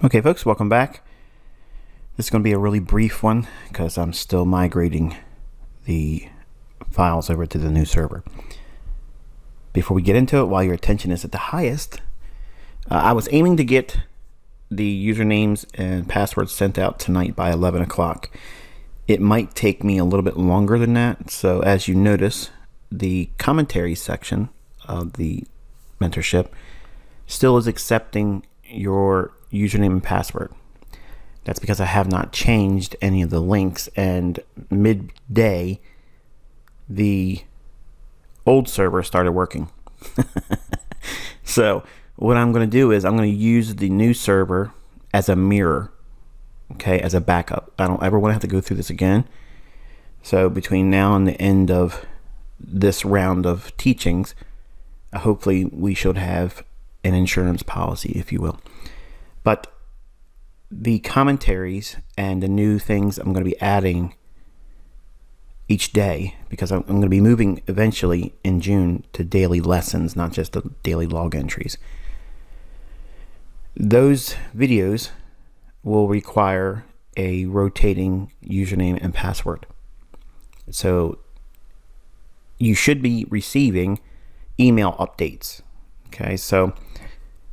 Okay, folks, welcome back. This is going to be a really brief one because I'm still migrating the files over to the new server. Before we get into it, while your attention is at the highest, I was aiming to get the usernames and passwords sent out tonight by 11 o'clock. It might take me a little bit longer than that, so as you notice, the commentary section of the mentorship still is accepting your username and password. That's because I have not changed any of the links, and midday the old server started working. So what I'm going to do is I'm going to use the new server as a mirror, okay, as a backup. I don't ever want to have to go through this again. So between now and the end of this round of teachings, hopefully we should have an insurance policy, if you will. But the commentaries and the new things I'm going to be adding each day, because I'm going to be moving eventually in June to daily lessons, not just the daily log entries. Those videos will require a rotating username and password. So you should be receiving email updates. Okay, so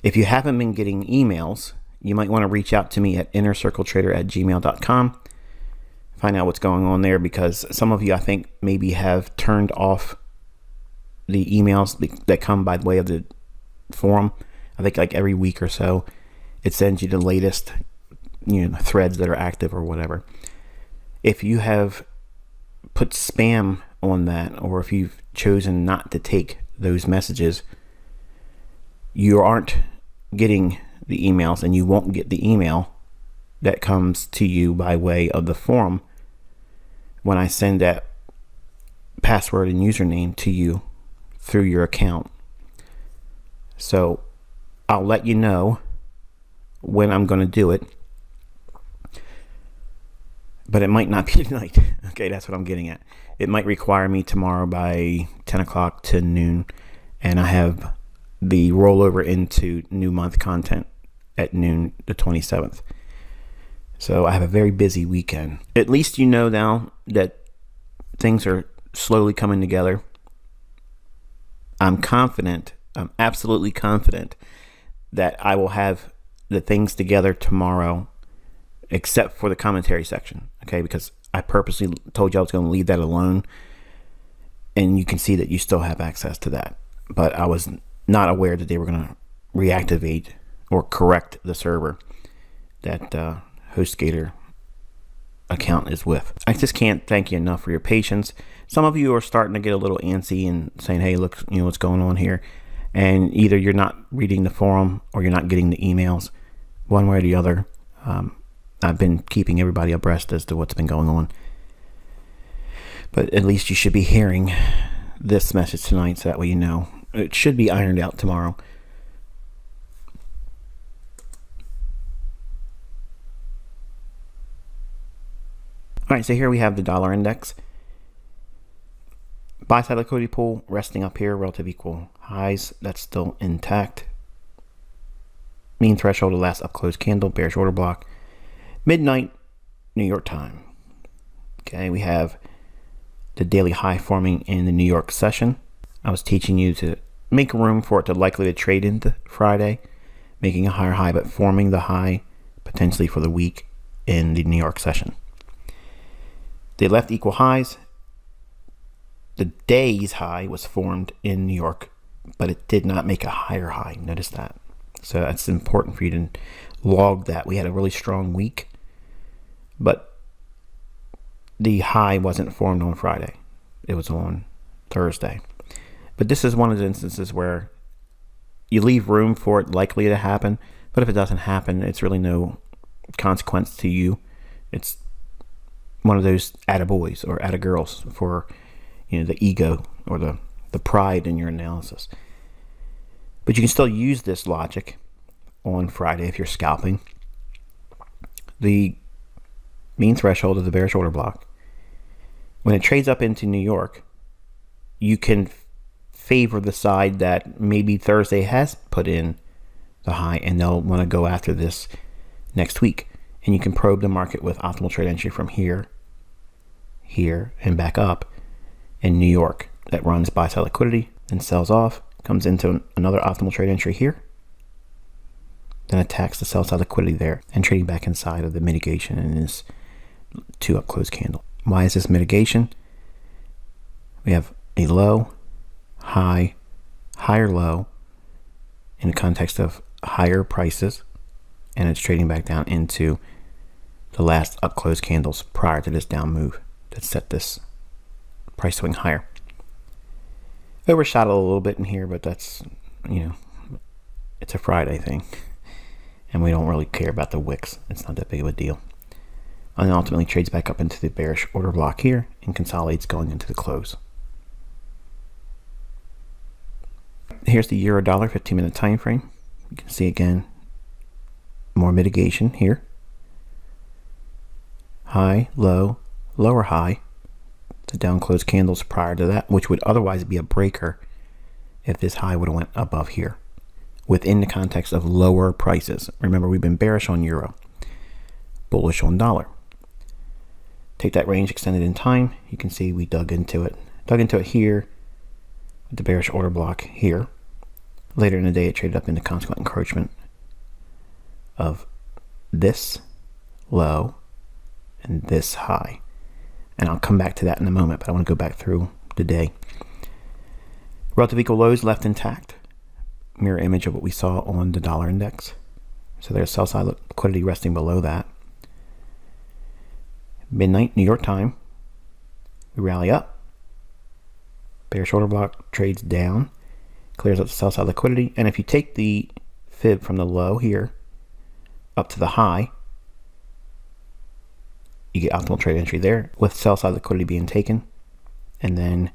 if you haven't been getting emails, you might want to reach out to me at innercircletrader@gmail.com. Find out what's going on there, because some of you, I think, maybe have turned off the emails that come by the way of the forum. I think like every week or so, it sends you the latest, threads that are active or whatever. If you have put spam on that, or if you've chosen not to take those messages, you aren't getting the emails, and you won't get the email that comes to you by way of the forum when I send that password and username to you through your account. So I'll let you know when I'm going to do it, but it might not be tonight. Okay, that's what I'm getting at. It might require me tomorrow by 10 o'clock to noon, and I have the rollover into new month content at noon the 27th. So I have a very busy weekend. At least you know now that things are slowly coming together. I'm confident, I'm absolutely confident that I will have the things together tomorrow, except for the commentary section, okay? Because I purposely told you I was going to leave that alone, and you can see that you still have access to that. But I was not aware that they were going to reactivate or correct the server that HostGator account is with. I just can't thank you enough for your patience. Some of you are starting to get a little antsy and saying, hey, look, what's going on here. And either you're not reading the forum or you're not getting the emails, one way or the other. I've been keeping everybody abreast as to what's been going on. But at least you should be hearing this message tonight, so that way you know. It should be ironed out tomorrow. All right, so here we have the dollar index. Buy side liquidity pool resting up here, relative equal highs. That's still intact. Mean threshold of last up close candle, bearish order block. Midnight, New York time. Okay, we have the daily high forming in the New York session. I was teaching you to make room for it to likely to trade into Friday, making a higher high, but forming the high potentially for the week in the New York session. They left equal highs. The day's high was formed in New York, but it did not make a higher high. Notice that. So that's important for you to log that. We had a really strong week, but the high wasn't formed on Friday. It was on Thursday. But this is one of the instances where you leave room for it likely to happen, but if it doesn't happen, it's really no consequence to you. It's one of those attaboys or attagirls for the ego or the pride in your analysis. But you can still use this logic on Friday if you're scalping. The mean threshold of the bearish order block, when it trades up into New York, you can favor the side that maybe Thursday has put in the high, and they'll want to go after this next week. And you can probe the market with optimal trade entry from here, here, and back up in New York. That runs buy sell liquidity and sells off, comes into another optimal trade entry here, then attacks the sell side liquidity there and trading back inside of the mitigation in this 2 up close candle. Why is this mitigation? We have a low, high, higher low in the context of higher prices, and it's trading back down into the last up close candles prior to this down move that set this price swing higher. Overshot a little bit in here, but that's, it's a Friday thing, and we don't really care about the wicks. It's not that big of a deal. And ultimately trades back up into the bearish order block here and consolidates going into the close. Here's the euro dollar 15-minute time frame. You can see again more mitigation here. High, low, lower high. The down close candles prior to that, which would otherwise be a breaker if this high would have went above here within the context of lower prices. Remember, we've been bearish on euro, bullish on dollar. Take that range extended in time. You can see we dug into it here with the bearish order block here. Later in the day, it traded up into consequent encroachment of this low and this high. And I'll come back to that in a moment, but I want to go back through the day. Relative equal lows left intact. Mirror image of what we saw on the dollar index. So there's sell side liquidity resting below that. Midnight, New York time. We rally up. Bearish order block trades down. Clears up the sell side liquidity. And if you take the fib from the low here up to the high, you get optimal trade entry there with sell side liquidity being taken, and then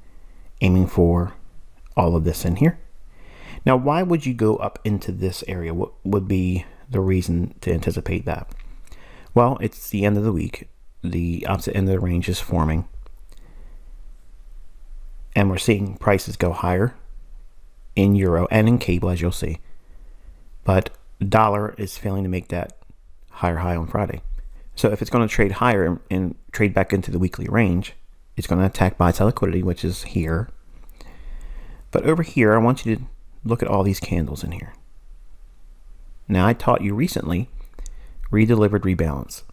aiming for all of this in here. Now, why would you go up into this area? What would be the reason to anticipate that? Well, it's the end of the week. The opposite end of the range is forming, and we're seeing prices go higher in euro and in cable, as you'll see, but dollar is failing to make that higher high on Friday. So if it's going to trade higher and trade back into the weekly range, it's going to attack buy sell liquidity, which is here. But over here, I want you to look at all these candles in here. Now, I taught you recently redelivered rebalance.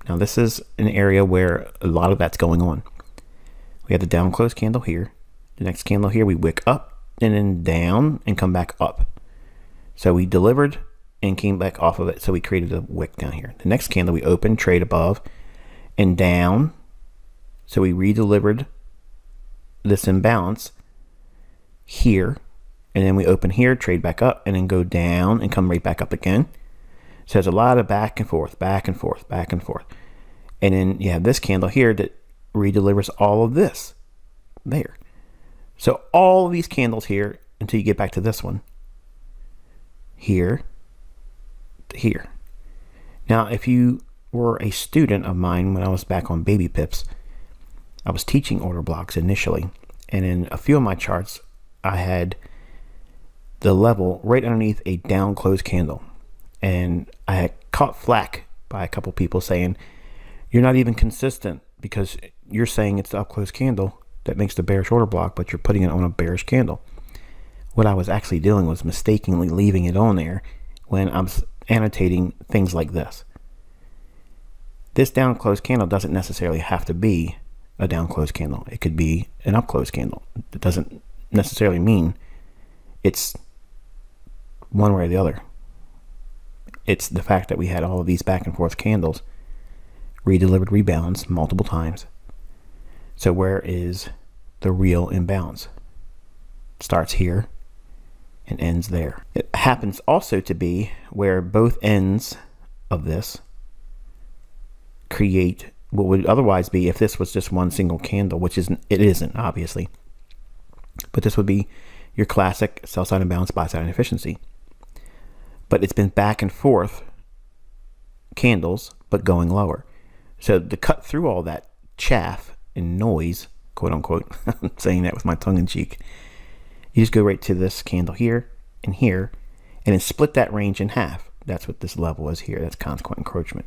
Now, this is an area where a lot of that's going on. We have the down close candle here. The next candle here, we wick up and then down and come back up. So we delivered and came back off of it, so we created a wick down here. The next candle we opened, trade above and down, so we redelivered this imbalance here, and then we open here, trade back up, and then go down and come right back up again. So there's a lot of back and forth, back and forth, back and forth. And then you have this candle here that redelivers all of this there. So all of these candles here until you get back to this one here to here. Now, if you were a student of mine when I was back on Baby Pips, I was teaching order blocks initially, and in a few of my charts I had the level right underneath a down close candle, and I had caught flack by a couple people saying, you're not even consistent because you're saying it's the up close candle that makes the bearish order block, but you're putting it on a bearish candle. What I was actually doing was mistakenly leaving it on there when I'm annotating things like this. This down close candle doesn't necessarily have to be a down close candle. It could be an up close candle. It doesn't necessarily mean it's one way or the other. It's the fact that we had all of these back and forth candles, redelivered rebalance multiple times. So where is the real imbalance? It starts here and ends there. It happens also to be where both ends of this create what would otherwise be, if this was just one single candle, which it isn't obviously, but this would be your classic sell side imbalance, buy side inefficiency. But it's been back and forth candles, but going lower. So to cut through all that chaff and noise, quote unquote, I'm saying that with my tongue in cheek, you just go right to this candle here and then split that range in half. That's what this level is here. That's consequent encroachment.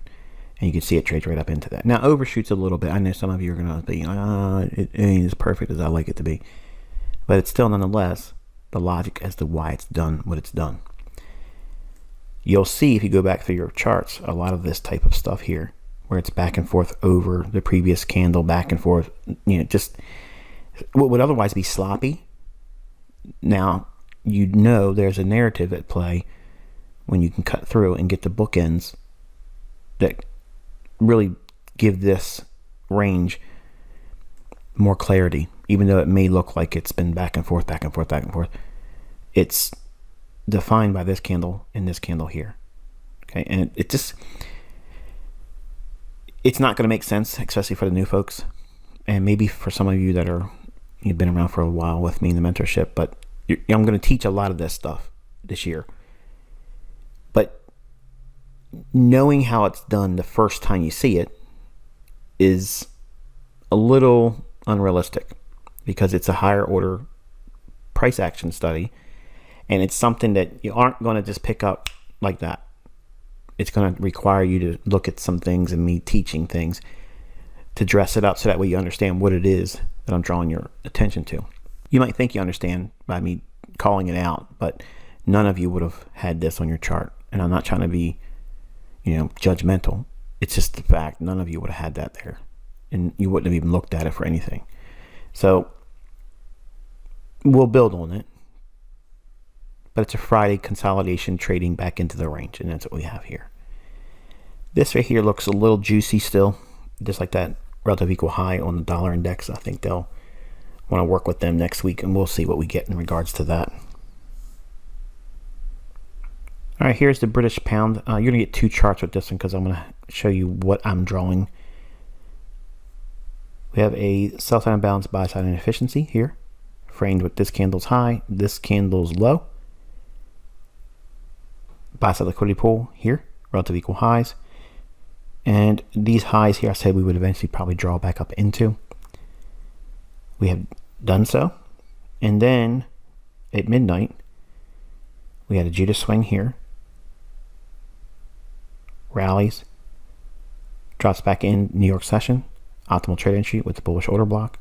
And you can see it trades right up into that. Now, overshoots a little bit. I know some of you are going to be, it ain't as perfect as I like it to be. But it's still, nonetheless, the logic as to why it's done what it's done. You'll see, if you go back through your charts, a lot of this type of stuff here, where it's back and forth over the previous candle, back and forth, just what would otherwise be sloppy. Now, there's a narrative at play when you can cut through and get the bookends that really give this range more clarity, even though it may look like it's been back and forth, back and forth, back and forth. It's defined by this candle and this candle here. Okay, and it's not going to make sense, especially for the new folks, and maybe for some of you that you've been around for a while with me in the mentorship. But I'm going to teach a lot of this stuff this year. But knowing how it's done the first time you see it is a little unrealistic, because it's a higher order price action study, and it's something that you aren't going to just pick up like that. It's going to require you to look at some things and me teaching things to dress it up so that way you understand what it is that I'm drawing your attention to. You might think you understand by me calling it out, but none of you would have had this on your chart. And I'm not trying to be, judgmental. It's just the fact none of you would have had that there, and you wouldn't have even looked at it for anything. So we'll build on it, but it's a Friday consolidation trading back into the range, and that's what we have here. This right here looks a little juicy still, just like that relative equal high on the dollar index. I think they'll want to work with them next week, and we'll see what we get in regards to that. All right, here's the British pound. You're going to get two charts with this one because I'm going to show you what I'm drawing. We have a sell side imbalance, buy side inefficiency here, framed with this candle's high, this candle's low. Buy side liquidity pool here, relative equal highs. And these highs here, I said we would eventually probably draw back up into. We have done so. And then at midnight, we had a Judas swing here. Rallies, drops back in New York session, optimal trade entry with the bullish order block,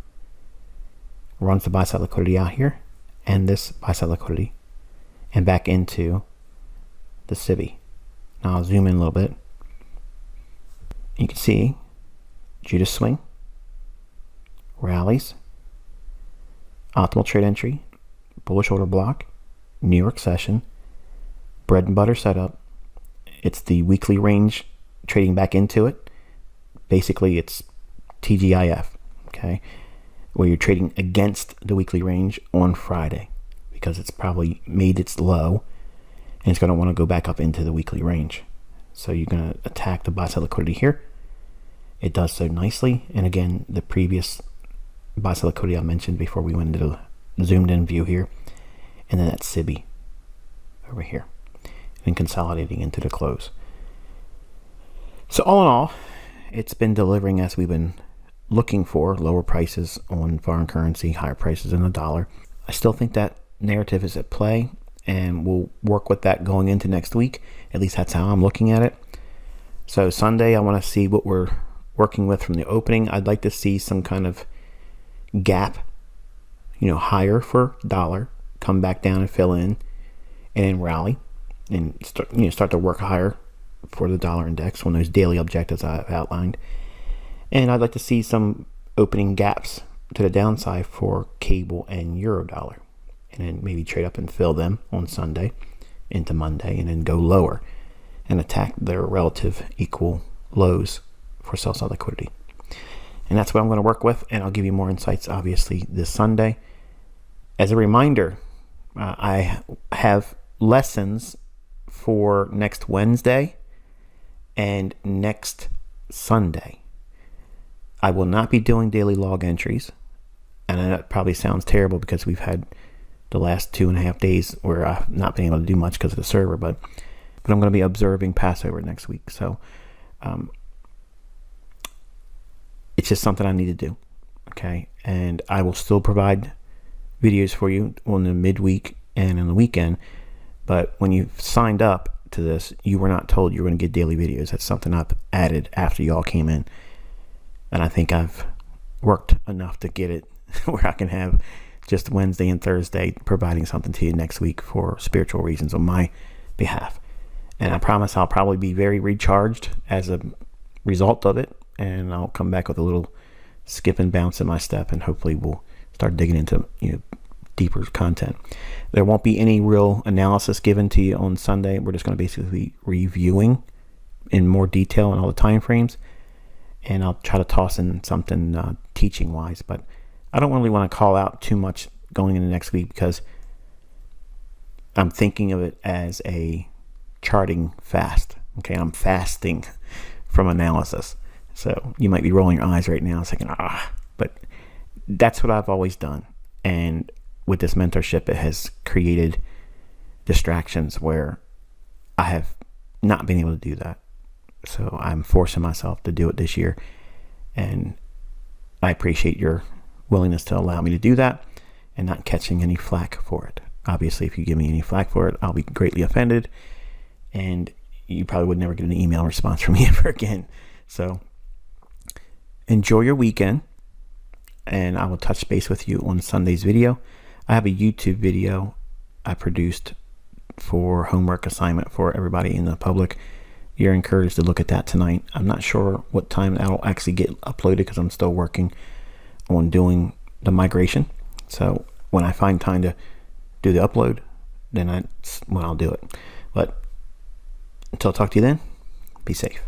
runs the buy side liquidity out here, and this buy side liquidity, and back into the CIBI. Now I'll zoom in a little bit. You can see Judas swing, rallies, optimal trade entry, bullish order block, New York session, bread and butter setup. It's the weekly range trading back into it. Basically, it's TGIF, okay, where you're trading against the weekly range on Friday because it's probably made its low and it's going to want to go back up into the weekly range. So you're going to attack the buy side liquidity here. It does so nicely. And again, the previous buy side liquidity I mentioned before we went into the zoomed in view here. And then that CIBI over here. And consolidating into the close. So all in all, it's been delivering as we've been looking for, lower prices on foreign currency, higher prices in the dollar. I still think that narrative is at play, and we'll work with that going into next week. At least that's how I'm looking at it. So Sunday, I want to see what we're working with from the opening. I'd like to see some kind of gap, higher for dollar, come back down and fill in, and then rally. And start to work higher for the dollar index on those daily objectives I've outlined. And I'd like to see some opening gaps to the downside for cable and euro dollar, and then maybe trade up and fill them on Sunday into Monday, and then go lower and attack their relative equal lows for sell side liquidity. And that's what I'm going to work with, and I'll give you more insights obviously this Sunday. As a reminder, I have lessons for next Wednesday and next Sunday. I will not be doing daily log entries, and that probably sounds terrible because we've had the last 2.5 days where I've not been able to do much because of the server, but I'm going to be observing Passover next week. So it's just something I need to do. Okay. And I will still provide videos for you on the midweek and in the weekend. But when you've signed up to this, you were not told you were going to get daily videos. That's something I've added after y'all came in. And I think I've worked enough to get it where I can have just Wednesday and Thursday providing something to you next week for spiritual reasons on my behalf. And I promise I'll probably be very recharged as a result of it. And I'll come back with a little skip and bounce in my step, and hopefully we'll start digging into deeper content. There won't be any real analysis given to you on Sunday. We're just going to basically be reviewing in more detail and all the time frames, and I'll try to toss in something teaching wise, but I don't really want to call out too much going into next week because I'm thinking of it as a charting fast. Okay, I'm fasting from analysis. So you might be rolling your eyes right now thinking, but that's what I've always done. And with this mentorship, it has created distractions where I have not been able to do that. So I'm forcing myself to do it this year. And I appreciate your willingness to allow me to do that and not catching any flack for it. Obviously, if you give me any flack for it, I'll be greatly offended. And you probably would never get an email response from me ever again. So enjoy your weekend. And I will touch base with you on Sunday's video. I have a YouTube video I produced for homework assignment for everybody in the public. You're encouraged to look at that tonight. I'm not sure what time that'll actually get uploaded because I'm still working on doing the migration. So when I find time to do the upload, then that's when I'll do it. But until I talk to you then, be safe.